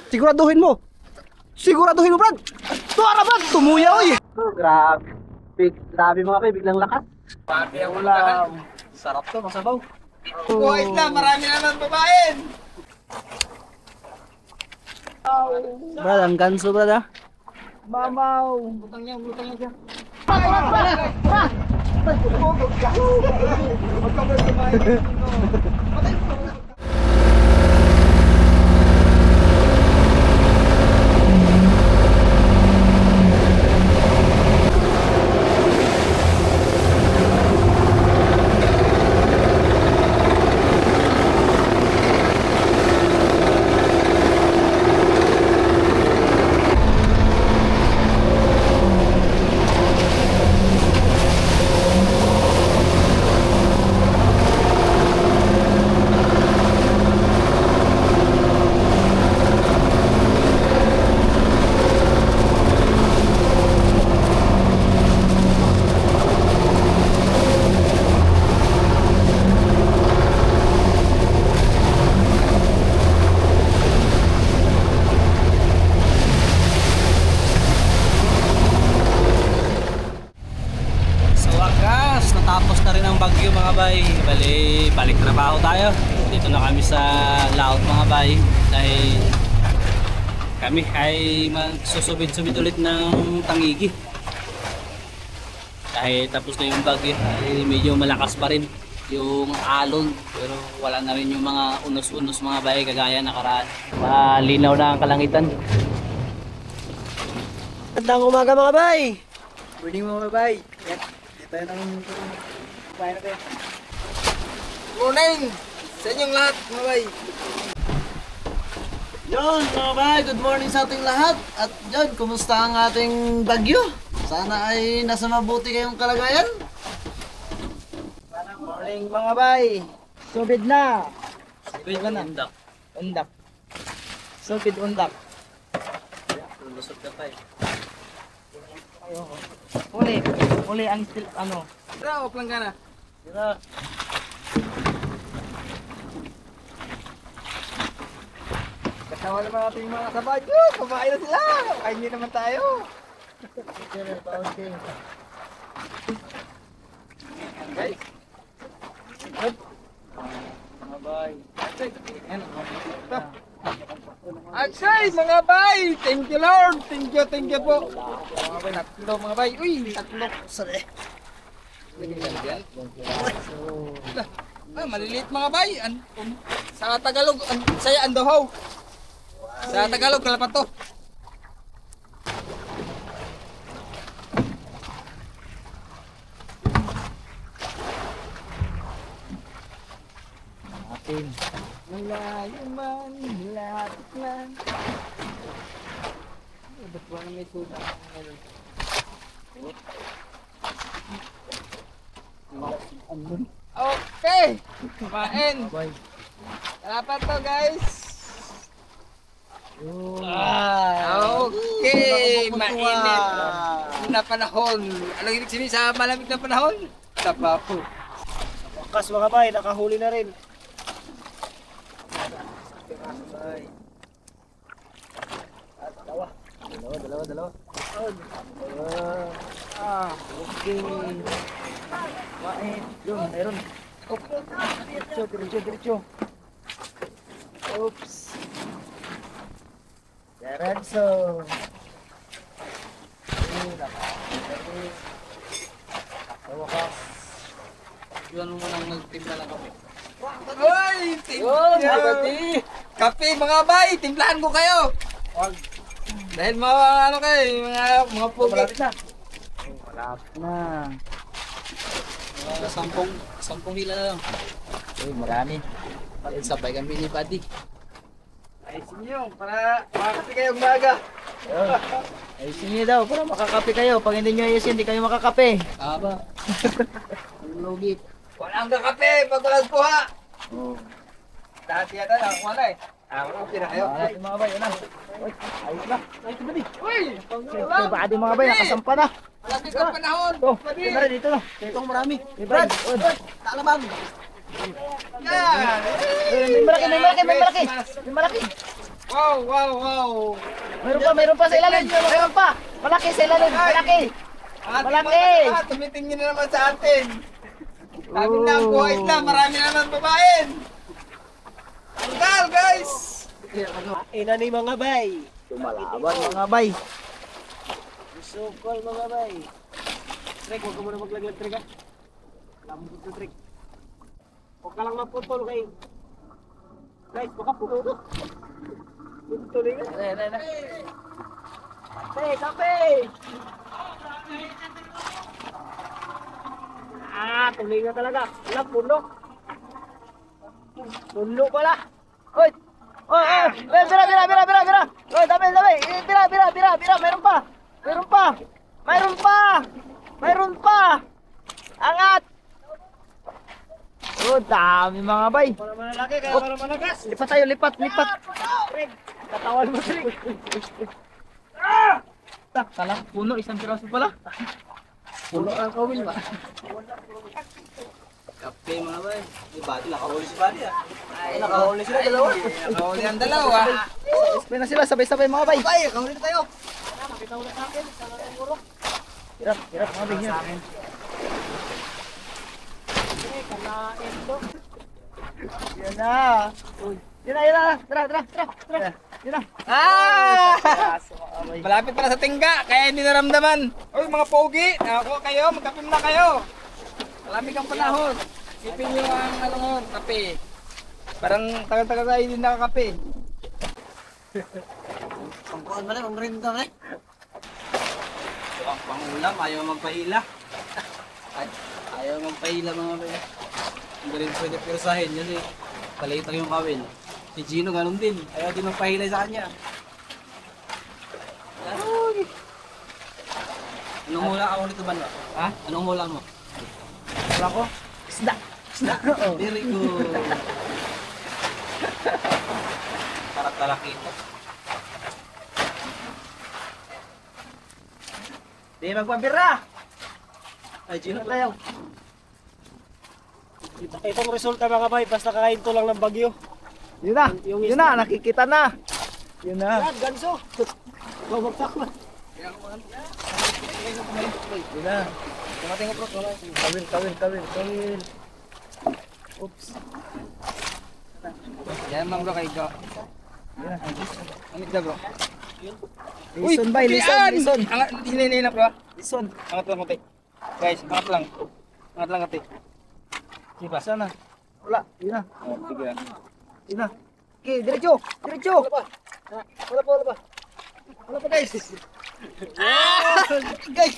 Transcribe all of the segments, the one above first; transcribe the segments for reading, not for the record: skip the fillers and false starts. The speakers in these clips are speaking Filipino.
Siguraduhin mo. Siguraduhin mo, Brad. Tuwara, Brad. Tumuya, oy. Oh, grabe. Grabe mga bay, biglang lakas. Grabe ang ulam. Sarap to, masabaw. Oh, isla, marami naman babaen. Brad, ang ganso, Brad, ha? Mamaw. Butang niya dyan. Natapos na rin ang bagyo mga bay. Bali, balik trabaho tayo. Dito na kami sa laot mga bay. Dahil kami ay magsusubid-subid ulit ng Tangigi. Dahil tapos na yung bagyo. Ay medyo malakas pa rin yung alon. Pero wala na rin yung mga unos-unos mga bay. Kagaya nakaraan. Malinaw na ang kalangitan. Magandang umaga mga bay. Morning mga bay. Tayo nang kumain natin. Morning sa inyong lahat mga bay. Yun mga bay, good morning sa ating lahat. At yun, kumusta ang ating bagyo? Sana ay nasa mabuti kayong kalagayan. Morning mga bay. Subid na. Subid na. Undak. Subid undak. Lusot ka tayo. Uli ang still ano. Tara, wag lang gana. Tara. Kasama naman natin yung mga sabay. Kumain na sila. Kain nyo naman tayo. Guys. Mga bay. Aksay mga bay! Thank you Lord! Thank you po! Mga bay, tatlo mga bay! Uy! Tatlo! Sorry! Maliliit mga bay! Sa Tagalog, saya andohaw! Sa Tagalog, kalapato! Atin! Malayo man, lapit na. Ba't ba na may tuna? Okay! Kumain! Dapat to guys! Okay! Mainit! Na panahon! Anong ibig sabihin sa malamig na panahon? Tapa po! Wakas mga bay, nakahuli na rin! Dalawa. Okay. Kumain. Yun, mayroon. Diretso. Oops. Diretso. Wakas. Yun mo nang nagtimpla lang kami. Uy! Timpla! Kape mga bay! Timplahan ko kayo! Dahil mga ano kayo, mga pugi. Malapit na. Malapit na. Sampung hila na lang. Uy, marami. Sabay kami ni Buddy. Ayusin nyo, para makakapi kayo umaga. Ayusin nyo daw, para makakapi kayo. Pag hindi nyo ayusin, hindi kayo makakapi. Aba. Lugi. Walang kakape pag walang kuha. Dati yata lang, wala eh. Okay na kayo. Mga bay, yun na. Uy, ayos na. Ayos na, uy! Baka mga bay, nakasampa na. Malapit ang panahon. Dito na. Itong marami. Brad, talabang. Yan! May malaki, may malaki, may malaki. May malaki. Wow, wow, wow! Mayroon pa sa ilalim. Mayroon pa. Malaki sa ilalim. Malaki. Malaki. Tumitingin na naman sa atin. Sabi na ang buhay na, marami naman babaen. Tanggal, guys! Ina ni mga bay. Tumalaban mga bay. Sukol mga bay. Trek, huwag ka muna maglaglag, Trek ha. Lamang dito, Trek. Huwag ka lang maputol kay... Guys, baka puto. Putuloy ka. Ayan. Kape, kape! Tuloy na talaga. Wala, puno. Puno pala. Oy! Oy! Bira! Oy, dami! Bira! Mayroon pa! Angat! Oh, dami mga bay. Para malaki, kaya para malakas. Lipat tayo, lipat. Katawan mo, Rick. Kalang puno, isang piraso pala. Puno ang kawil ba? Kape mga bay. May body, nakahuli si body ah. Ay, nakahuli sila dalawa. Nakahuli ang dalawa. Sabay na sila, sabay mga bay. Bay, nakahuli na tayo. Nakita ulit sa akin, sa akin puro. Hirap mga bay. Kanain to. Yan na. Tara. Yan na. Malapit pa na sa tingga, kaya hindi naramdaman. Oy, mga pogi, nakakuha kayo, magkapim na kayo. Malamig ang panahon. Sipin nyo ang kape. Parang tagal-tagal tayo hindi nakakape. Pangkuhan mo na, pangrinda mo na. Ang pangulam, ayaw magpahila. Ayaw magpahila mga bay. Hindi rin pwede pirsahin kasi palitan yung kawin. Si Gino ganun din, ayaw din magpahila sa kanya. Anong hula ako nito ba? Ha? Anong hula mo? Wala ko. Isda. Very good. Para talaki ito. Di magpabira. Ay, Gino. Tayo. Itong resulta mga bay, basta kakain to lang ng bagyo. Yun na, nakikita na. Yun na. Yan, ganso. Babagsak na. Yun na. Tumating ko bro. Kawin. Oops. Yan mang bro kayo. Anit na bro. Lison bay, lison. Hinay na bro. Lison. Angat lang konti. Guys, angat lang. Angat lang konti. Diba? Sana. Wala. Yun na. Oh, sige. Yun na. Okay, diretso. Wala pa. Wala pa guys. Guys.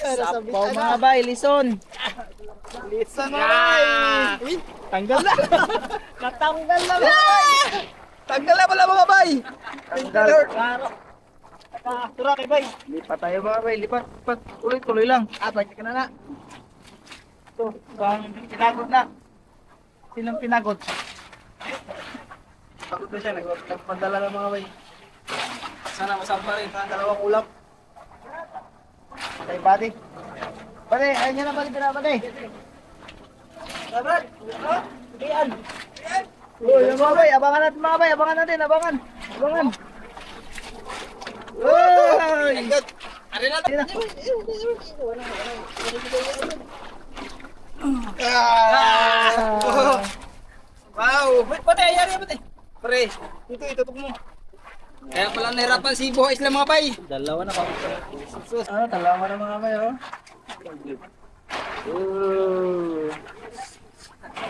Sapaw mga bay, lison. Listen na bay. Uy, tanggal na. Natanggal na bay. Tanggal na pala mga bay. Tanggal. Klaro. Nakaaktura kay bay. Lipat tayo mga bay, lipat. Tuloy lang. Balik ka na. Ito, bang pinagot na. Sinong pinagot? Pagod na siya, nagpadala ng mga bay. Sana masamba rin. Dalawang ulap. Patay pati. Pati, ayun nyo na pati pinapatay. Brad, yan. Uy, yung mga bay, abangan natin mga bay, abangan. Uy! Ari na. Sige na. Wow. Pati, ayari pati. Pre, ito mo. Kaya pala nahirapan si Buha Islam mga bay. Dalawa na pa. Ano, talawa na mga bay, oh.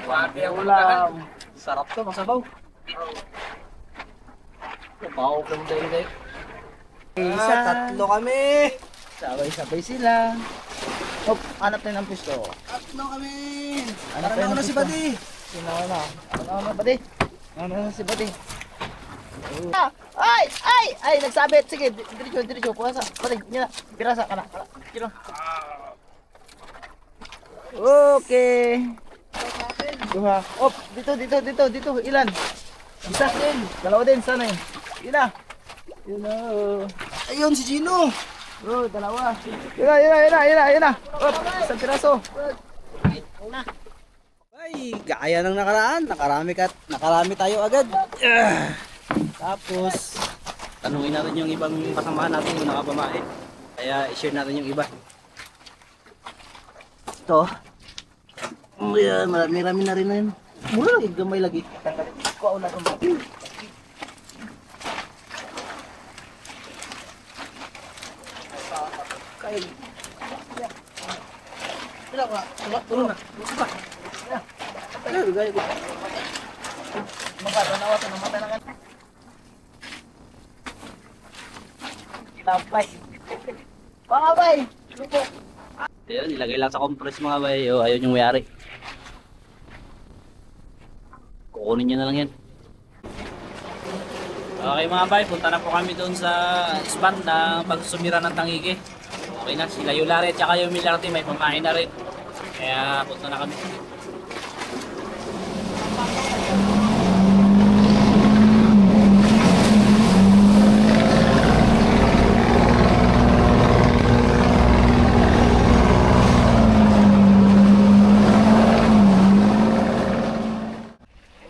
Wabi ang Ulam. Sarap to, masabaw. Bawo ka mo dahil. Isa, Tatlo kami. sabay-sabay sila. Hop, hanap tayo ng pisto. Tatlo kami. Hanap tayo ng pisto. Bati. Sinauna. Ano Bati? Ano si Bati? Ay, nagsabit. Sige, diretso. Puwasa. Bati, yun na. Pirasa ka na. Kilo. Okay. Duha. Op, dito. Ilan? Isa. Dalawa din, sana yun. Yun na. Ayun si Gino. Oh, dalawa. Yun na. Op, isang piraso. Ay, gaya ng nakaraan, nakarami tayo agad. Tapos, tanungin natin yung ibang kasamahan natin kung nakapamain. Kaya i-share natin yung iba. Ito. Ayan, marami na rin na yun. Mura lagi, gamay lagi. Tanggalin ko na itong kain. Wala ka, tulong na. Buka. Ayan, gaya ko. Makatanawa ito, namatay na ka. Tampay. Pangabay! Lupo. Ayan, nilagay lang sa compress mga bay. O, ayun yung mayari. Kukunin nyo na lang yan. Okay mga bay, punta na po kami doon sa spot na pagsumira ng tangigi. Okay na, sila Yulari at saka yung Milarte may pamain na rin. Kaya punta na kami.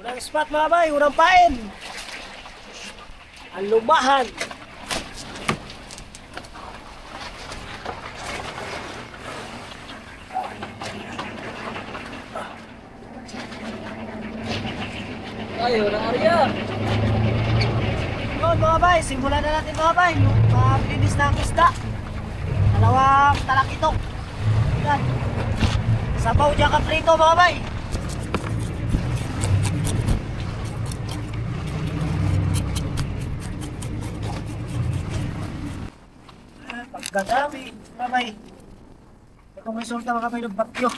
Unang spot mga bay, unang pain. Ang lumahan. Ay, walang area. Yun mga bay, simulan na natin mga bay. Maglinis na ang isda. Dalawang talakitok. Yan. Sabaw dyan ka prito mga bay. Pagkagabi mga bay. Kung may sulta mga bay ng bagyo.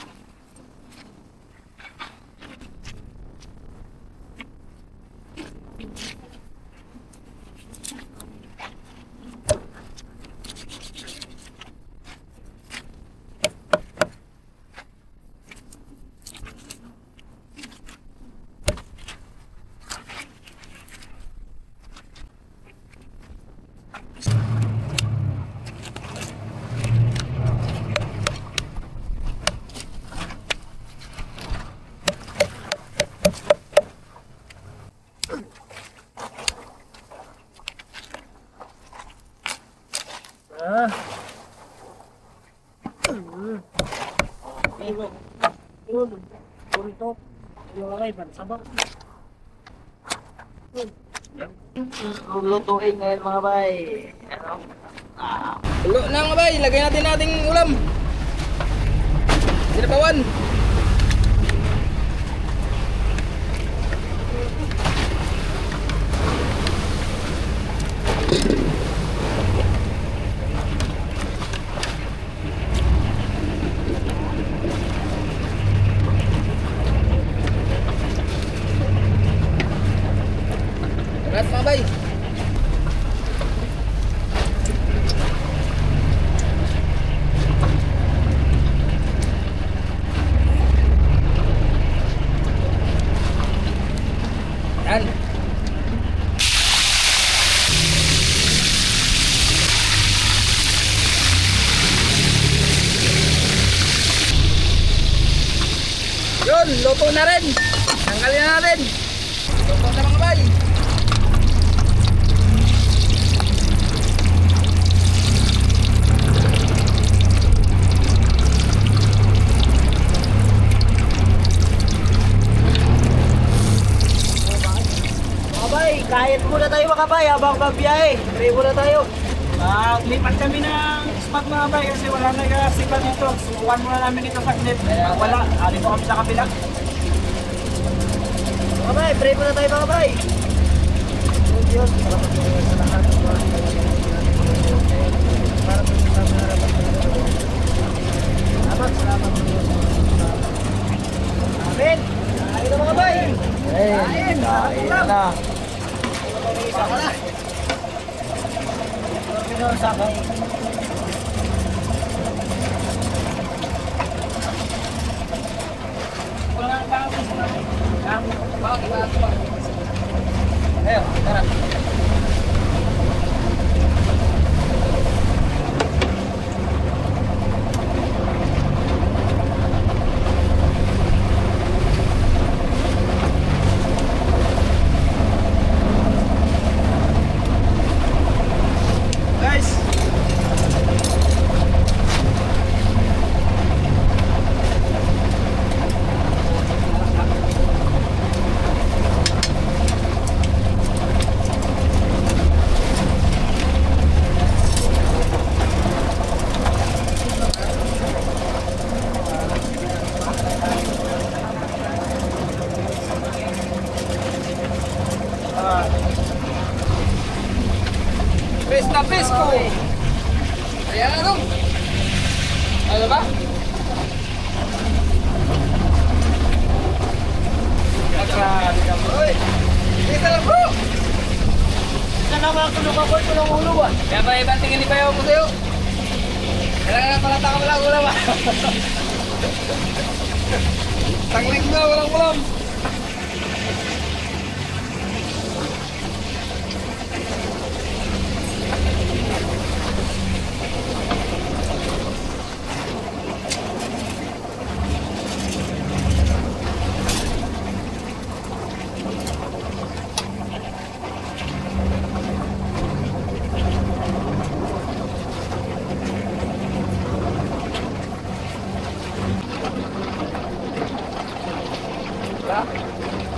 Yun. Purito. Yung lagay ba? Sabaw. Lutuin ngayon mga bay. Tulo na mga bay, lagay natin nating ulam. Sinabawan. Rat mga bay. Yan. Yun, luto na rin. Tanggalin na natin. Luto na mga bay. Mga bay, kahit muna tayo mga bay habang magbiyahe. Pray muna tayo. Lipat kami ng spot mga bay kasi wala na sipat dito. Subukan muna namin dito saglit. Wala, alin po kami sa kabila. Mga bay, pray muna tayo mga bay. Oh Diyos, salamat po sa lahat. Salamat po. Amen. Kain na mga bay. Kain na. Isa ka na. Sakay. Ayo, tara. Best na best ko. Ayan ano? Ano ba? Grabe ka bro. Dito lang bro. Sana mga tulong ako, tulong ulo ah. Kaya ba ibang tingin ni Bayo ko sa'yo? Kailangan na pala taka walang ulam ah. Tangling na walang ulam.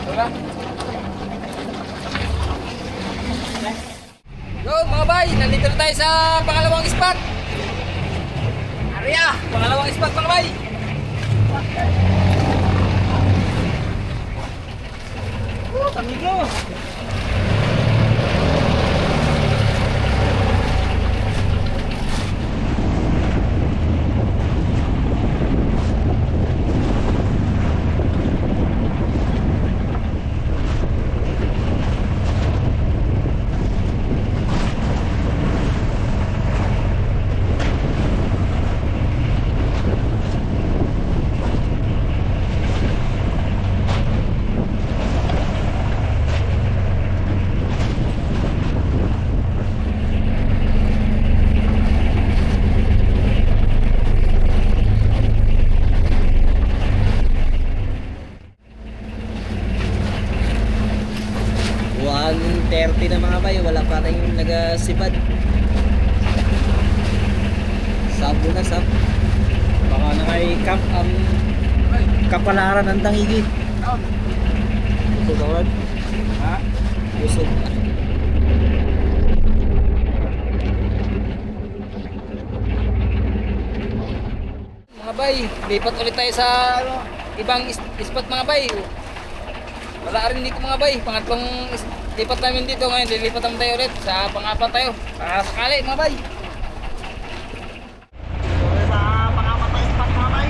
Wala? Yun mga bay, nandito na tayo sa pangalawang spot. Arya, pangalawang spot mga bay. Amigo! na mga bay, wala pa tayong nagasipad. Sabo na sab. Baka na kay Cap ang kapalaran ng tangigi. Busog ako. Ha? Busog. Mga bay, lipat ulit tayo sa ibang spot mga bay. Wala rin dito mga bay, pangatlong lipat namin dito ngayon, lilipat naman tayo ulit sa pang-apat tayo. Para sakali mga bay. Sa pangamatay spot mga bay.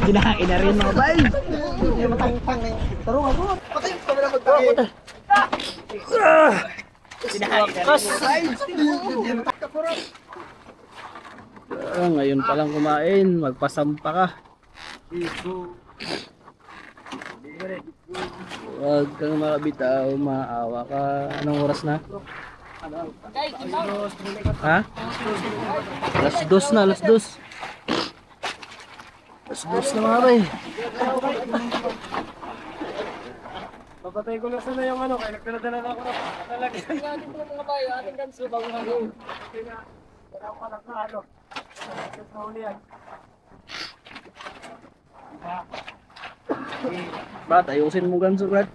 Kinain na rin mga bay. Matang-tang na yung tarong ako. Patay yung kamera magtakin. Kinain na rin. Ngayon pa lang kumain, magpasampa ka. Huwag kang makabitaw, maawa ka. Anong oras na? Ha? Alas 2 na, alas 2. Alas 2 na mga bay. Papatay ko na sana yung ano, kaya nagdala na ako na talaga. Nga dito mga bay, ating ganso bago hanggang. Wala ko lang na ano. Sa huli yan. Ba't ayusin mo ganso, Brad?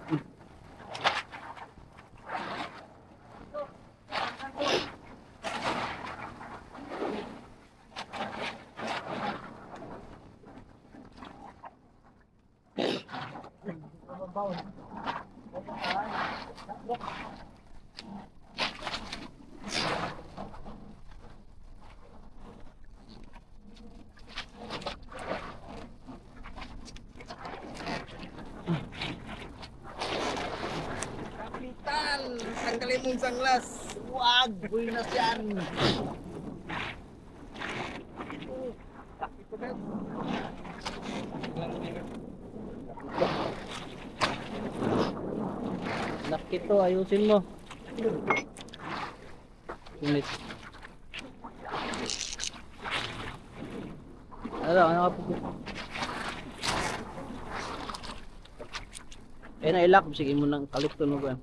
Kapitan, tanggalin mong sanglas. Wag, buenas yan. Laki to, ayusin mo. Unit. Ano ka po? Nailak, sige mo ng kalipto mo ba?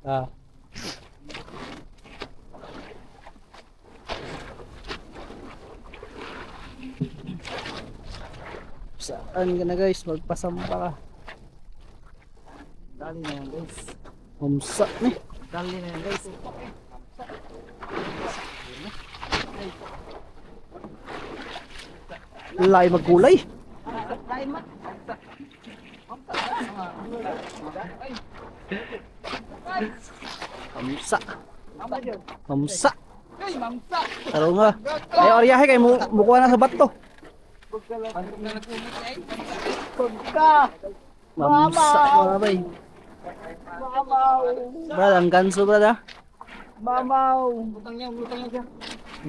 Ah. Saan ka na guys? Magpasampa ka. Dali na yan guys. Humsa ni. Dali na yan guys. Lay magkulay. Humsa. Humsa. Ay, mamsa! Taro nga. Ay oryahe kay mukuha na sa bato. Pagka. Mamsa mga bay. Mamaw. Brad, ang ganso brad ha. Mamaw. Butang niya siya.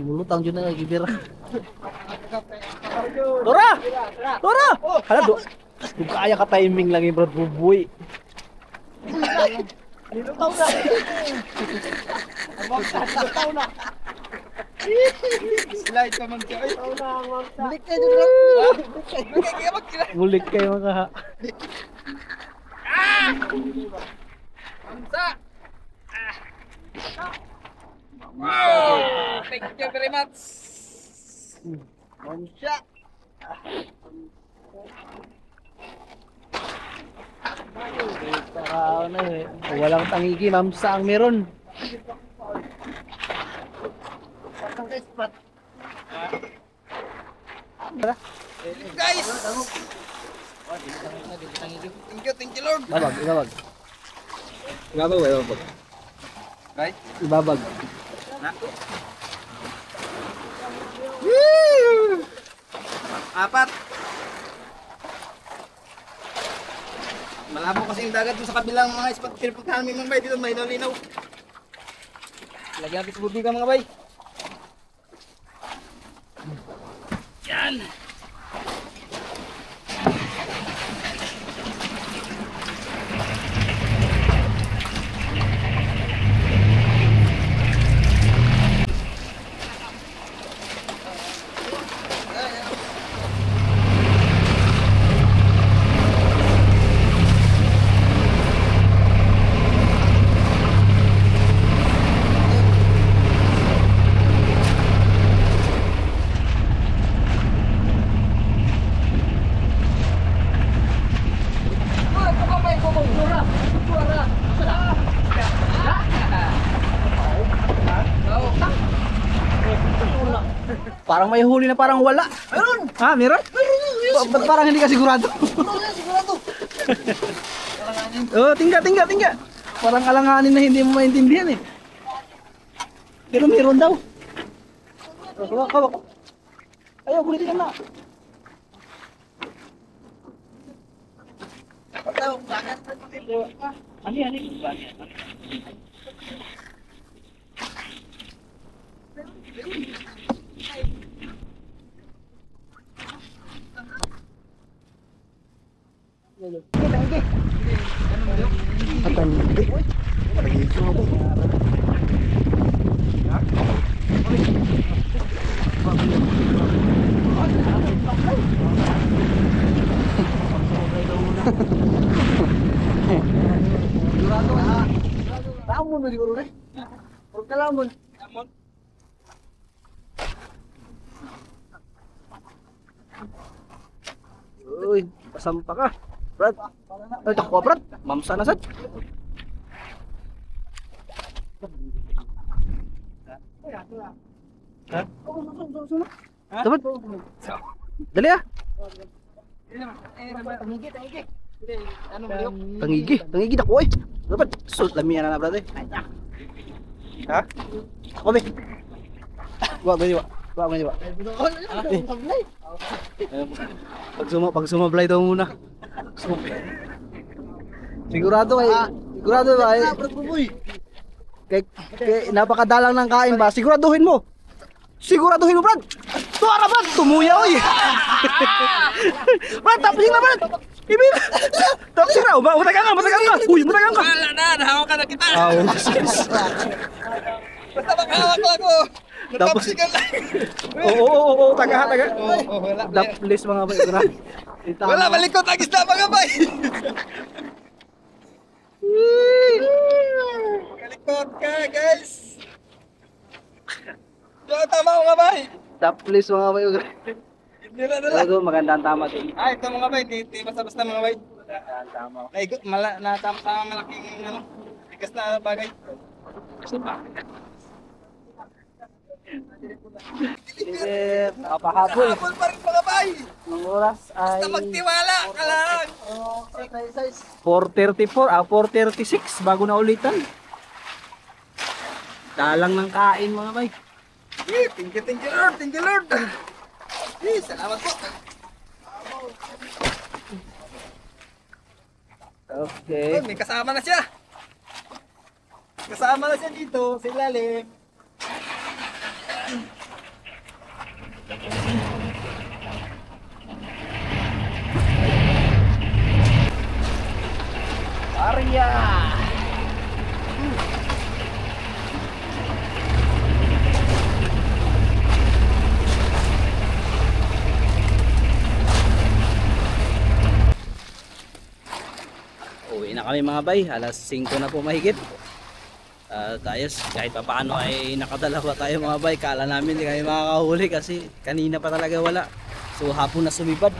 Mulutang dyan na gibira. Dora! Dora! Hala do. Kung kaya ka timing lang yung brad bubuy. Nilutaw na. Nilutaw na. Slide ka man siya. Ay, Nilutaw na ang mamsa. balik kayo dun. Balik kayo magkira. Mulik kayo mga ha. Mamsa! Wow! Thank you very much. Mamsa. Ano eh. Walang tangigi, mamsa ang meron. Guys! Thank you Lord. Ibabag, ibabag. Gabag, gabag. Right? Ibabag. Woo! Apat. Malabo kasi yung dagat doon sa kabilang mga spot. Pinupuntahan namin mga bay. Dito may linaw. Lagyan natin sa bubigan mga bay. Yan. Parang may huli na parang wala. Meron! Ha, meron? Ba't parang hindi ka sigurado? Sigurado. Oh, tingga. Parang alanganin na hindi mo maintindihan eh. Pero meron daw. Kawak. Ayaw, kulitin na. Ani. Atandi. Lamon na siguro rin. Huwag ka lamon. Uy, pasampa ka. Brad. Ay, takwa Brad. Mamsa na sad. Ha? Dapat. Dali ah. Tangigi dako oy. Dapat sus lamian na brad eh. Ha? Ako be. Wag gani wa. Pag sumablay daw muna. Sigurado ay. Kay napakadalang ng kain ba? Siguraduhin mo, Brad. Tuara, Brad. Tumuya, oy. Brad, tapsing na, Brad. Ibig. Tapsing na. Matagang ka. Uy, matagang ka. Wala na, nahawa ka na kita. Basta maghawak lang ako. Tapos, Natapsikan lang. oo, taga. Wala. Please mga bay, ito na. Wala, malikot ang isda mga bay. Shoutout ka, guys! Shoutout mga bay! Top please mga bay. Hindi na nila. Talaga magandang tama din. Ito mga bay, di basta-basta mga bay. Magandang tama. Natama sa malaking ano, tigas na bagay. Sige, napakahabol. Habol pa rin mga bay! Ang oras ay Basta magtiwala ka lang! 4:34, 4:36 bago na ulitan. Dalang ng kain mga bay. Thank you Lord, thank you Lord! Salamat po! Okay. May kasama na siya! Kasama na siya dito, sa ilalim. Arya! Uwi na kami mga bay, alas 5 na po mahigit. Ayos, kahit pa paano ay nakadalawa tayo mga bay. Kala namin hindi kami makakahuli kasi kanina pa talaga wala. So hapon na sumipad.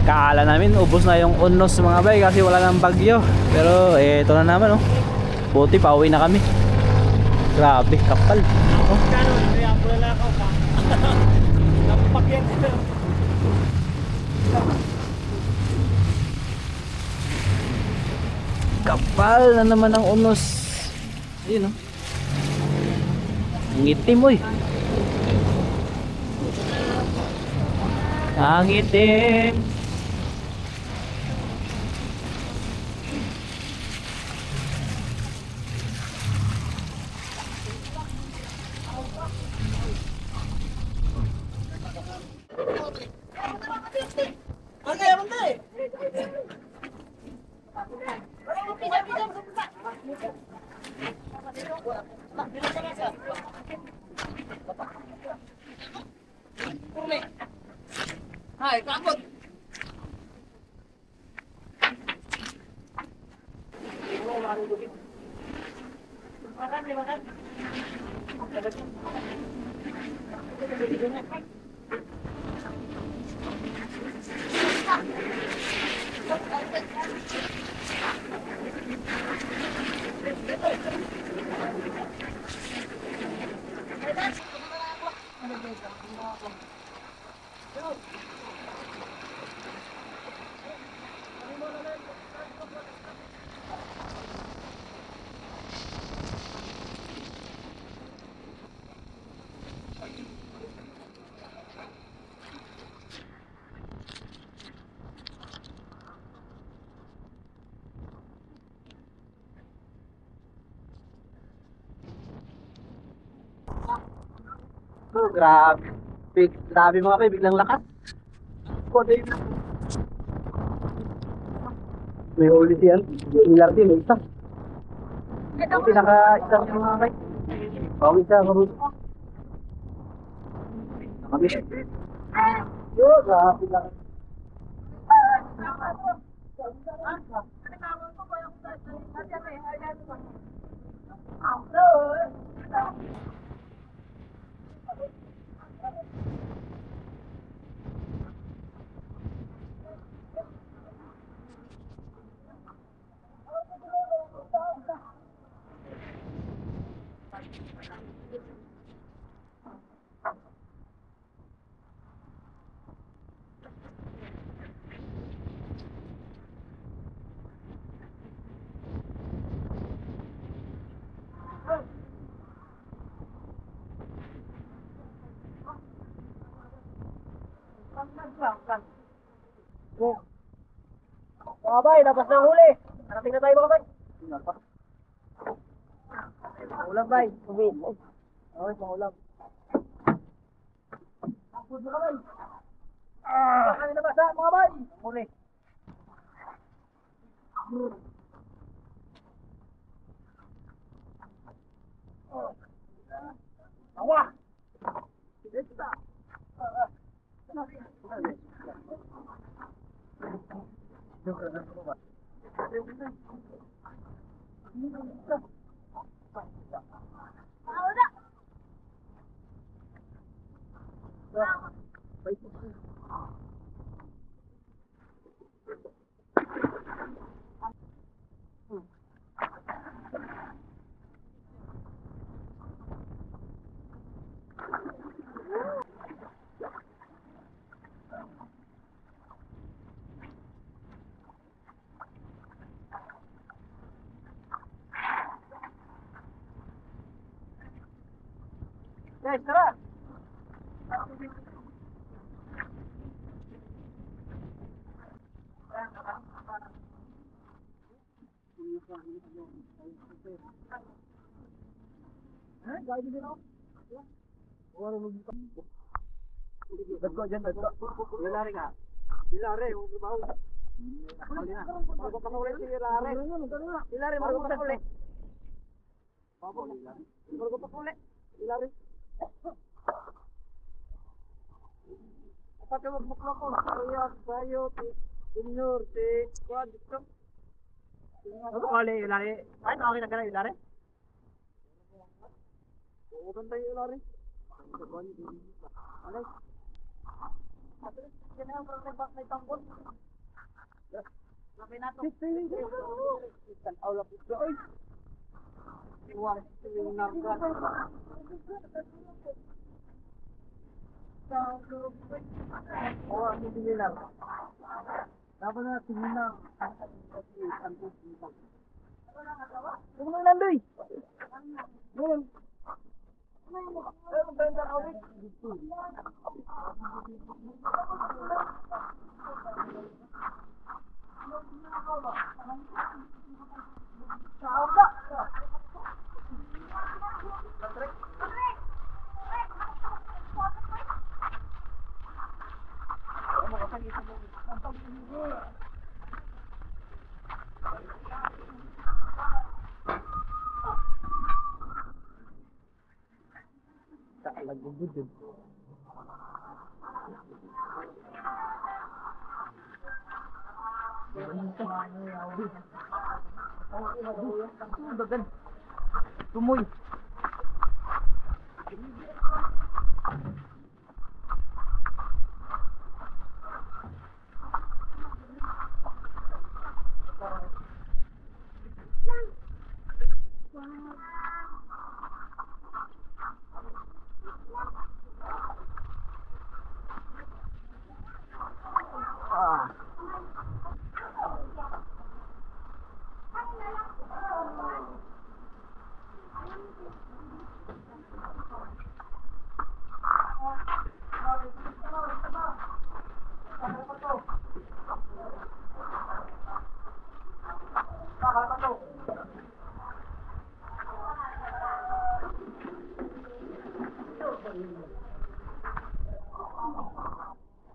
Kala namin ubos na yung unos mga bay kasi wala nang bagyo. Pero ito na naman oh. Buti pauwi na kami. Grabe, kapal. Oh, kano, kaya pula na ako pa. Napakyan. Kapal na naman ang unos. Ayun oh. Ang itim oy. Ang itim. Hai, kapot! Oh, grabe. Grabe mga bay, biglang lakas. May huli siyan. May lardi, may isa. Buti naka-isang yung mga bay. Bawi siya, marunod. Nakami. Yo, grabe lang. Mga bay, labas na huli. Narating na tayo mga bay. Ulam bay, tubig. Okay, pangulam. Pagod mga bay. Kami nabasa mga bay. Muli. Awa! Esta! Guys, tara! Dagko dyan, dagko. Ilari ka. Ilari, huwag lumaw. Bago pa ulit si Ilari. Ilari, bago pa ulit. Bago pa ulit. Ilari. Apa coba buklo ko? Kaya sayo, junior, si squad dito. Ano kali Ilari? Ay, nakakita ka na Ilari? Pupunta tayo Ilari. Ano? Yan ang problema may tanggol. Lapay na to. Ikan aulap ito. Oy! Iwan, seminar ka. Oh, ang seminar. Dapat na seminar. Ano na nandoy? Ano? Lagu-gudud. Dagan. Tumoy.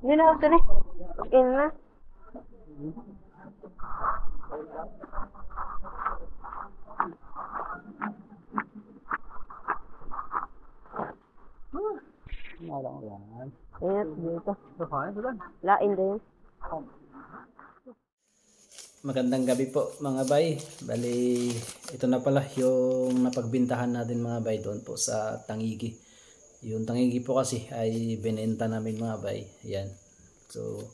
Yun na ito na. In na. Ingat dito. Lain din. Magandang gabi po mga bay. Bali, ito na pala yung napagbintahan natin mga bay doon po sa Tangigi. Yung Tangigi po kasi ay binenta namin mga bay. Yan. So,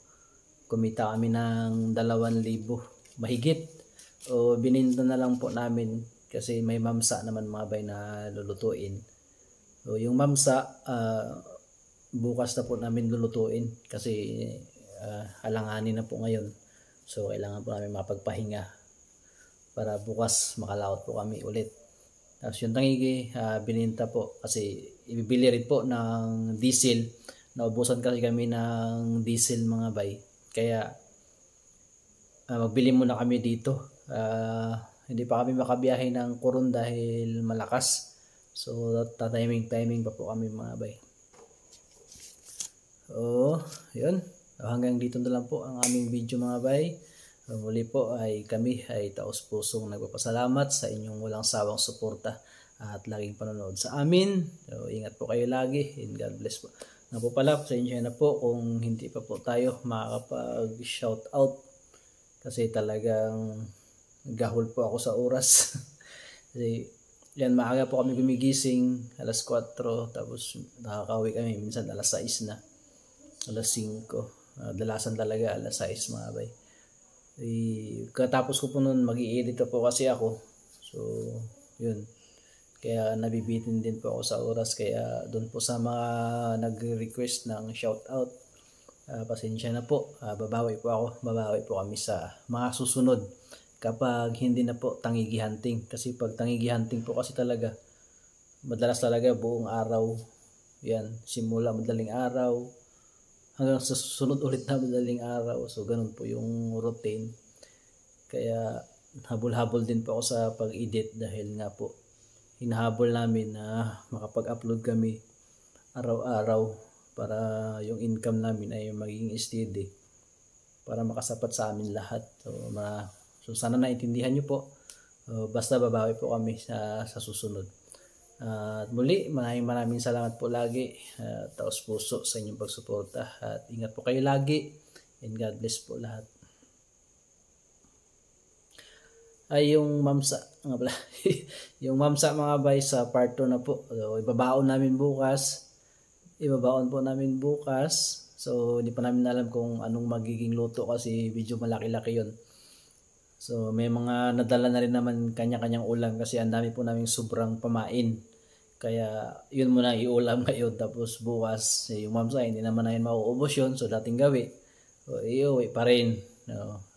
kumita kami ng 2,000 mahigit. O bininta na lang po namin kasi may mamsa naman mga bay na lulutuin. So, yung mamsa, bukas na po namin lulutuin kasi halanganin na po ngayon. So, kailangan po namin mapagpahinga para bukas makalaot po kami ulit. Tapos yung Tangigi, bininta po kasi ibibili rin po ng diesel. Naubusan kasi kami ng diesel mga bay. Kaya magbili muna kami dito. Hindi pa kami makabiyahe ng Coron dahil malakas. So tatiming pa po kami mga bay. Yun. Hanggang dito na lang po ang aming video mga bay. Muli po ay kami ay taos-pusong nagpapasalamat sa inyong walang sawang suporta at laging panonood sa amin. So, ingat po kayo lagi and God bless po. Na po pala, sa inyo na po kung hindi pa po tayo makakapag-shout out kasi talagang gahol po ako sa oras. Kasi yan, maaga po kami gumigising, alas 4, tapos nakakauwi kami minsan alas 6 na, alas 5. Dalasan talaga alas 6 mga bay. Katapos ko po nun mag-i-edit po kasi ako. So, yun. Kaya nabibitin din po ako sa oras. Kaya doon po sa mga nag-request ng shoutout, pasensya na po. Babawi po ako. Babawi po kami sa mga susunod. Kapag hindi na po tangigi hunting. Kasi pag tangigi hunting po kasi talaga, madalas talaga buong araw. Yan, simula madaling araw hanggang sa susunod ulit na madaling araw. So, ganun po yung routine. Kaya, habol-habol din po ako sa pag-edit dahil nga po, hinahabol namin na makapag-upload kami araw-araw para yung income namin ay maging steady para makasapat sa amin lahat. So sana naintindihan nyo po. Basta babawi po kami sa susunod. At muli, maraming salamat po lagi. Taos puso sa inyong pagsuporta. At ingat po kayo lagi. And God bless po lahat. Ay, yung mamsa nga pala. Yung mamsa mga bay sa part 2 na po. So, ibabaon po namin bukas. So, hindi pa namin alam kung anong magiging luto kasi medyo malaki-laki yun. So, may mga nadala na rin naman kanya-kanyang ulam kasi ang dami po namin sobrang pamain. Kaya, yun muna iulam ngayon. Tapos bukas, yung mamsa, hindi naman na yun mauubos yun. So, dating gawi. So, iuwi pa rin.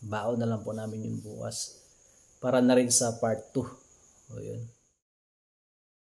Baon na lang po namin yung bukas. Para na rin sa part 2. O, yun.